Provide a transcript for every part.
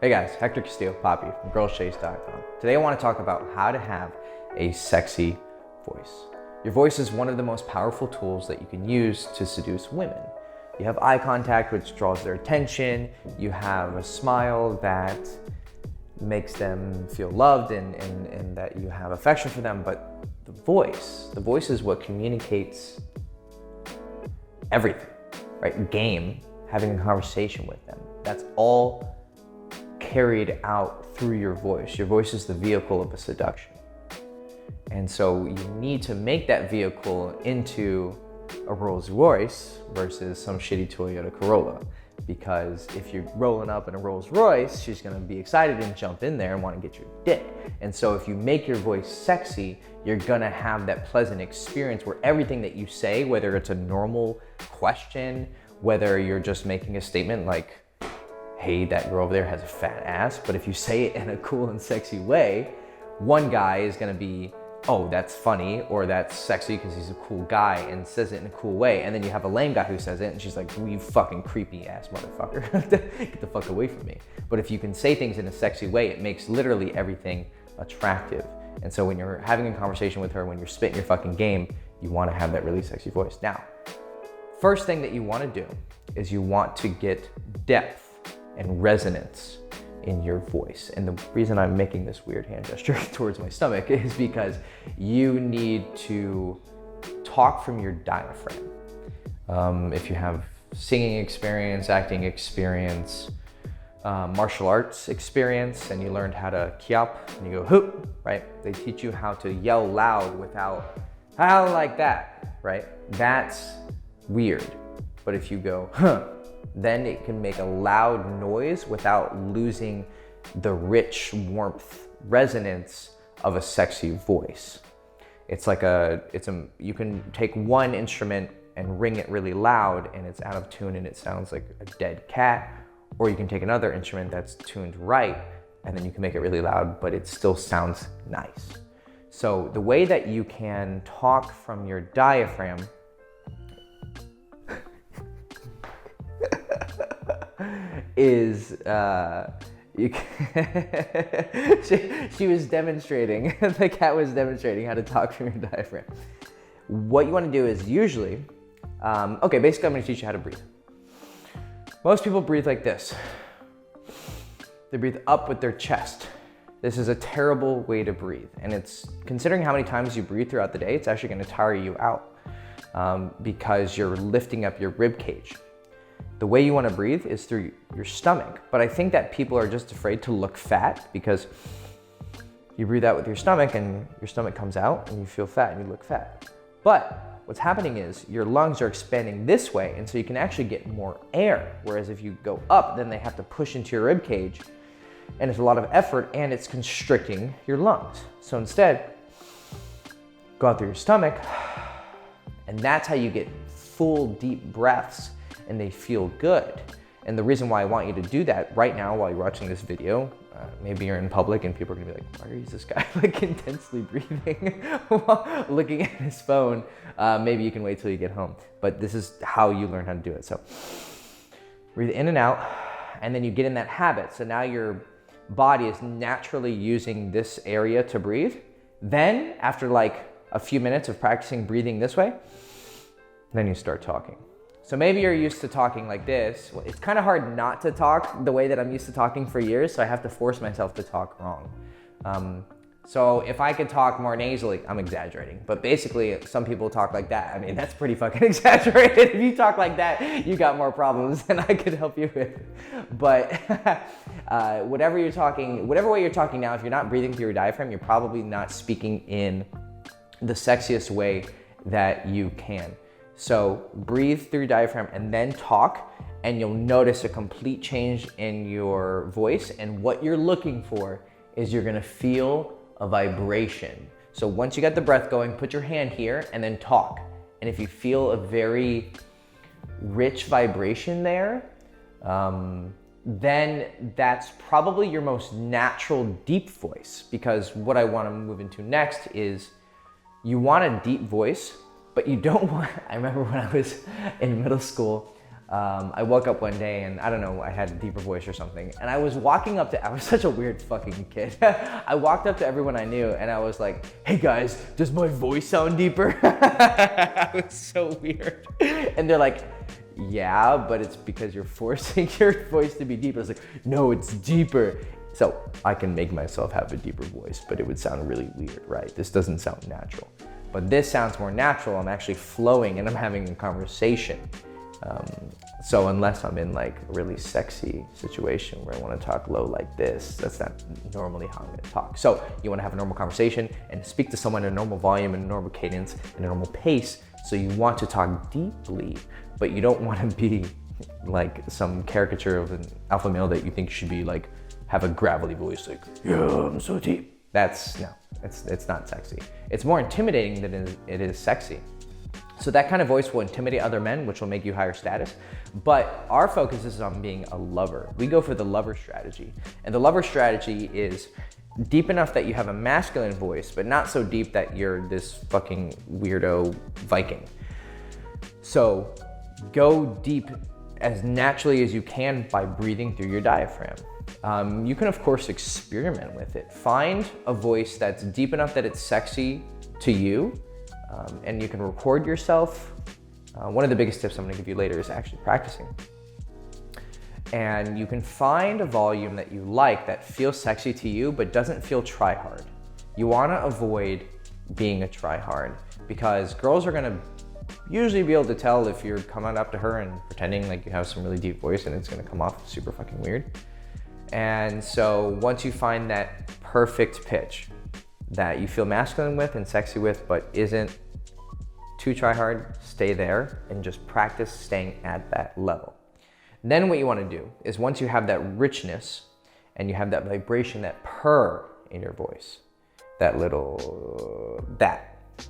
Hey guys, Hector Castillo, Poppy from girlschase.com. Today I want to talk about how to have a sexy voice. Your voice is one of the most powerful tools that you can use to seduce women. You have eye contact, which draws their attention. You have a smile that makes them feel loved and that you have affection for them. But the voice is what communicates everything, right? Game, having a conversation with them. That's all carried out through your voice. Your voice is the vehicle of a seduction. And so you need to make that vehicle into a Rolls Royce versus some shitty Toyota Corolla. Because if you're rolling up in a Rolls Royce, she's gonna be excited and jump in there and wanna get your dick. And so if you make your voice sexy, you're gonna have that pleasant experience where everything that you say, whether it's a normal question, whether you're just making a statement like, hey, that girl over there has a fat ass, but if you say it in a cool and sexy way, one guy is gonna be, oh, that's funny, or that's sexy because he's a cool guy and says it in a cool way. And then you have a lame guy who says it and she's like, you fucking creepy ass motherfucker. Get the fuck away from me. But if you can say things in a sexy way, it makes literally everything attractive. And so when you're having a conversation with her, when you're spitting your fucking game, you wanna have that really sexy voice. Now, first thing that you wanna do is you want to get depth and resonance in your voice. And the reason I'm making this weird hand gesture towards my stomach is because you need to talk from your diaphragm. If you have singing experience, acting experience, martial arts experience, and you learned how to kiap and you go hoop, right? They teach you how to yell loud without, how like that, right? That's weird. But if you go, huh, then it can make a loud noise without losing the rich warmth, resonance of a sexy voice. It's like you can take one instrument and ring it really loud and it's out of tune and it sounds like a dead cat, or you can take another instrument that's tuned right and then you can make it really loud, but it still sounds nice. So the way that you can talk from your diaphragm is she was demonstrating, the cat was demonstrating how to talk from your diaphragm. What you want to do is usually, basically I'm going to teach you how to breathe. Most people breathe like this. They breathe up with their chest. This is a terrible way to breathe, and it's, considering how many times you breathe throughout the day, it's actually going to tire you out because you're lifting up your rib cage. The way you want to breathe is through your stomach, but I think that people are just afraid to look fat because you breathe out with your stomach and your stomach comes out and you feel fat and you look fat. But what's happening is your lungs are expanding this way, and so you can actually get more air. Whereas if you go up, then they have to push into your rib cage and it's a lot of effort and it's constricting your lungs. So instead, go out through your stomach, and that's how you get full deep breaths and they feel good. And the reason why I want you to do that right now while you're watching this video, maybe you're in public and people are gonna be like, why is this guy like intensely breathing while looking at his phone? Maybe you can wait till you get home, but this is how you learn how to do it. So breathe in and out, and then you get in that habit. So now your body is naturally using this area to breathe. Then after like a few minutes of practicing breathing this way, then you start talking. So maybe you're used to talking like this. Well, it's kind of hard not to talk the way that I'm used to talking for years, so I have to force myself to talk wrong. So if I could talk more nasally, I'm exaggerating, but basically some people talk like that. I mean, that's pretty fucking exaggerated. If you talk like that, you got more problems than I could help you with. But whatever way you're talking now, if you're not breathing through your diaphragm, you're probably not speaking in the sexiest way that you can. So breathe through your diaphragm and then talk, and you'll notice a complete change in your voice. And what you're looking for is you're gonna feel a vibration. So once you got the breath going, put your hand here and then talk. And if you feel a very rich vibration there, then that's probably your most natural deep voice. Because what I wanna move into next is you want a deep voice, but you don't want, I remember when I was in middle school, I woke up one day and I don't know, I had a deeper voice or something. And I was walking up to, I was such a weird fucking kid. I walked up to everyone I knew and I was like, hey guys, does my voice sound deeper? It was so weird. And they're like, yeah, but it's because you're forcing your voice to be deeper. I was like, no, it's deeper. So I can make myself have a deeper voice, but it would sound really weird, right? This doesn't sound natural. But this sounds more natural. I'm actually flowing and I'm having a conversation. So unless I'm in like a really sexy situation where I want to talk low like this, that's not normally how I'm going to talk. So you want to have a normal conversation and speak to someone in a normal volume and a normal cadence and a normal pace. So you want to talk deeply, but you don't want to be like some caricature of an alpha male that you think should be like, have a gravelly voice like, yeah, I'm so deep. That's, no, it's not sexy. It's more intimidating than it is sexy. So that kind of voice will intimidate other men, which will make you higher status. But our focus is on being a lover. We go for the lover strategy. And the lover strategy is deep enough that you have a masculine voice, but not so deep that you're this fucking weirdo Viking. So go deep as naturally as you can by breathing through your diaphragm. You can of course experiment with it. Find a voice that's deep enough that it's sexy to you. And you can record yourself. One of the biggest tips I'm gonna give you later is actually practicing. And you can find a volume that you like that feels sexy to you, but doesn't feel try-hard. You wanna avoid being a try-hard because girls are gonna usually be able to tell if you're coming up to her and pretending like you have some really deep voice and it's gonna come off super fucking weird. And so once you find that perfect pitch that you feel masculine with and sexy with, but isn't too try hard, stay there and just practice staying at that level. Then what you wanna do is once you have that richness and you have that vibration, that purr in your voice, that little,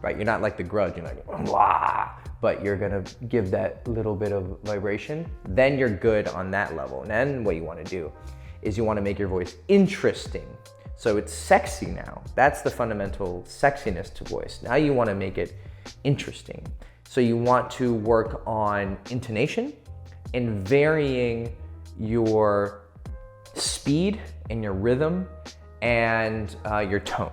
right? You're not like the Grudge, you're like, wah, but you're gonna give that little bit of vibration, then you're good on that level. And then what you wanna do is you wanna make your voice interesting. So it's sexy now. That's the fundamental sexiness to voice. Now you wanna make it interesting. So you want to work on intonation and varying your speed and your rhythm and your tone.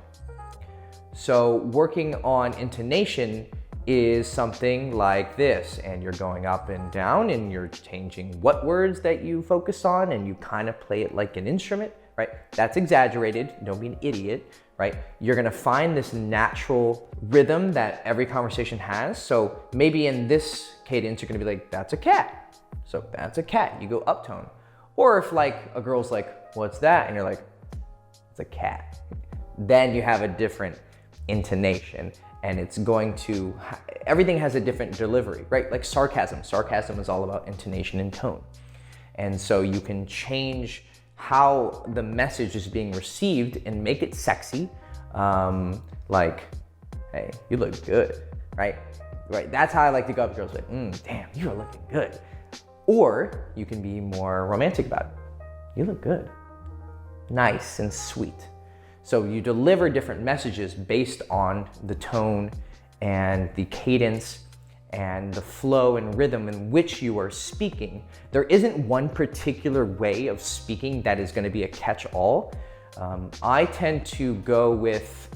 So working on intonation is something like this, and you're going up and down and you're changing what words that you focus on and you kind of play it like an instrument, right? That's exaggerated, don't be an idiot, right? You're gonna find this natural rhythm that every conversation has. So maybe in this cadence, you're gonna be like, that's a cat. So that's a cat, you go uptone. Or if like a girl's like, what's that? And you're like, it's a cat. Then you have a different intonation and it's going to, everything has a different delivery, right? Like sarcasm. Sarcasm is all about intonation and tone. And so you can change how the message is being received and make it sexy. Like, hey, you look good, right? Right, that's how I like to go up to girls like, damn, you are looking good. Or you can be more romantic about it. You look good. Nice and sweet. So you deliver different messages based on the tone and the cadence and the flow and rhythm in which you are speaking. There isn't one particular way of speaking that is gonna be a catch-all. I tend to go with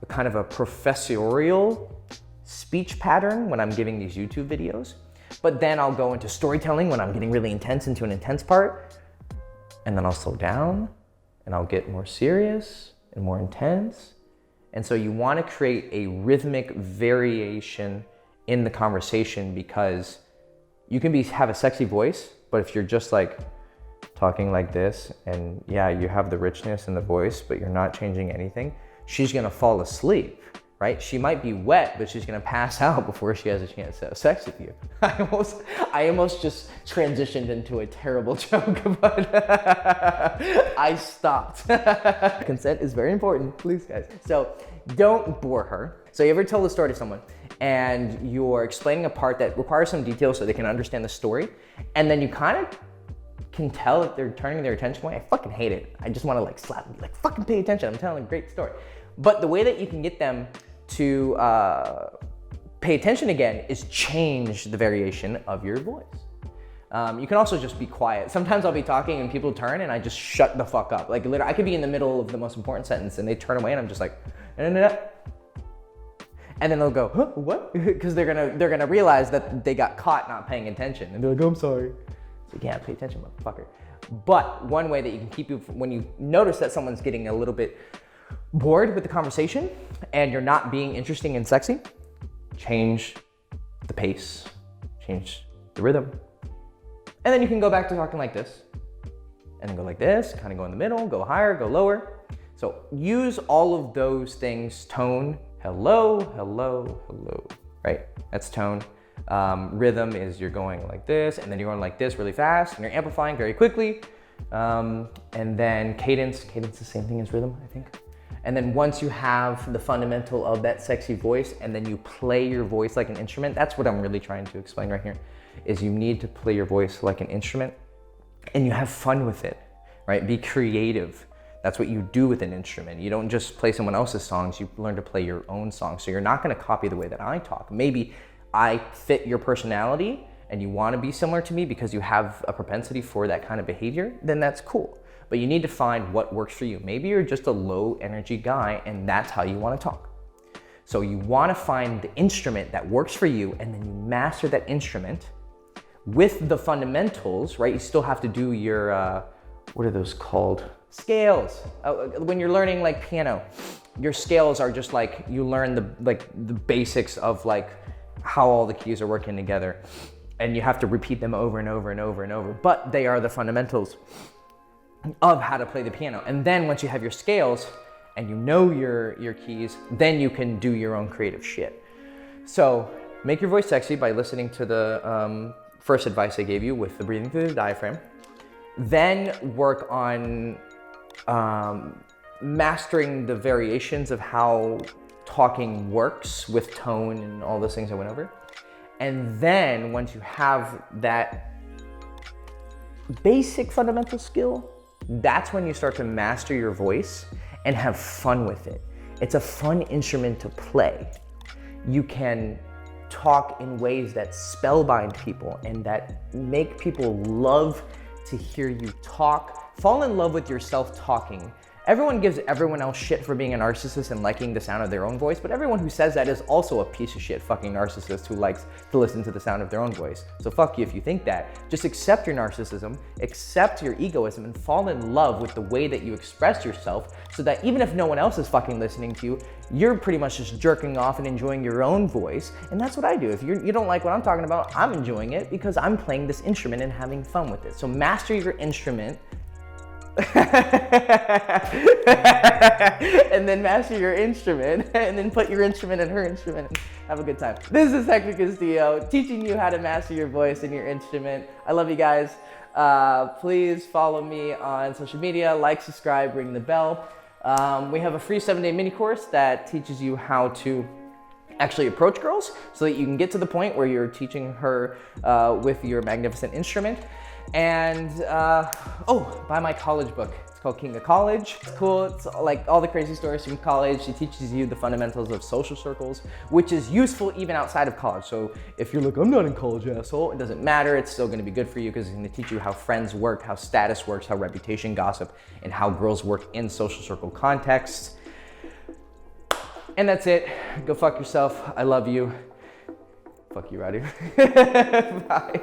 a kind of a professorial speech pattern when I'm giving these YouTube videos, but then I'll go into storytelling when I'm getting really intense into an intense part, and then I'll slow down and I'll get more serious and more intense. And so you wanna create a rhythmic variation in the conversation because you can have a sexy voice, but if you're just like talking like this and yeah, you have the richness in the voice, but you're not changing anything, she's gonna fall asleep, right? She might be wet, but she's gonna pass out before she has a chance to have sex with you. I almost just transitioned into a terrible joke, but I stopped. Consent is very important, please guys. So don't bore her. So you ever tell the story to someone and you're explaining a part that requires some detail so they can understand the story, and then you kind of can tell if they're turning their attention away? I fucking hate it. I just want to like slap them, like fucking pay attention, I'm telling a great story. But the way that you can get them to pay attention again is change the variation of your voice. You can also just be quiet. Sometimes I'll be talking and people turn and I just shut the fuck up. Like literally, I could be in the middle of the most important sentence and they turn away and I'm just like, and then they'll go, huh, what? Because they're gonna realize that they got caught not paying attention and they're like, oh, I'm sorry. So yeah, pay attention, motherfucker. But one way that you can keep you, when you notice that someone's getting a little bit bored with the conversation and you're not being interesting and sexy, change the pace, change the rhythm. And then you can go back to talking like this and then go like this, kind of go in the middle, go higher, go lower. So use all of those things, tone, hello, hello, hello, right? That's tone. Rhythm is you're going like this and then you're going like this really fast and you're amplifying very quickly. And then cadence is the same thing as rhythm, I think. And then once you have the fundamental of that sexy voice and then you play your voice like an instrument, that's what I'm really trying to explain right here, is you need to play your voice like an instrument and you have fun with it, right? Be creative. That's what you do with an instrument. You don't just play someone else's songs, you learn to play your own songs. So you're not gonna copy the way that I talk. Maybe I fit your personality and you wanna be similar to me because you have a propensity for that kind of behavior, then that's cool. But you need to find what works for you. Maybe you're just a low energy guy and that's how you wanna talk. So you wanna find the instrument that works for you and then you master that instrument with the fundamentals, right? You still have to do your, what are those called? Scales. When you're learning like piano, your scales are just like, you learn the basics of like how all the keys are working together. And you have to repeat them over and over and over and over, but they are the fundamentals of how to play the piano. And then once you have your scales and you know your keys, then you can do your own creative shit. So make your voice sexy by listening to the first advice I gave you with the breathing through the diaphragm. Then work on mastering the variations of how talking works with tone and all those things I went over. And then once you have that basic fundamental skill, that's when you start to master your voice and have fun with it. It's a fun instrument to play. You can talk in ways that spellbind people and that make people love to hear you talk. Fall in love with yourself talking. Everyone gives everyone else shit for being a narcissist and liking the sound of their own voice, but everyone who says that is also a piece of shit fucking narcissist who likes to listen to the sound of their own voice. So fuck you if you think that. Just accept your narcissism, accept your egoism, and fall in love with the way that you express yourself so that even if no one else is fucking listening to you, you're pretty much just jerking off and enjoying your own voice. And that's what I do. If you don't like what I'm talking about, I'm enjoying it because I'm playing this instrument and having fun with it. So master your instrument. And then master your instrument and then put your instrument in her instrument and have a good time. This is Hector Castillo teaching you how to master your voice and your instrument. I love you guys. Please follow me on social media, like, subscribe, ring the bell. We have a free 7-day mini course that teaches you how to actually approach girls so that you can get to the point where you're teaching her with your magnificent instrument. And buy my college book. It's called King of College. It's cool. It's like all the crazy stories from college. It teaches you the fundamentals of social circles, which is useful even outside of college. So if you're like, I'm not in college, asshole, it doesn't matter. It's still going to be good for you because it's going to teach you how friends work, how status works, how reputation, gossip, and how girls work in social circle contexts. And that's it. Go fuck yourself. I love you. Fuck you, Roddy. Bye.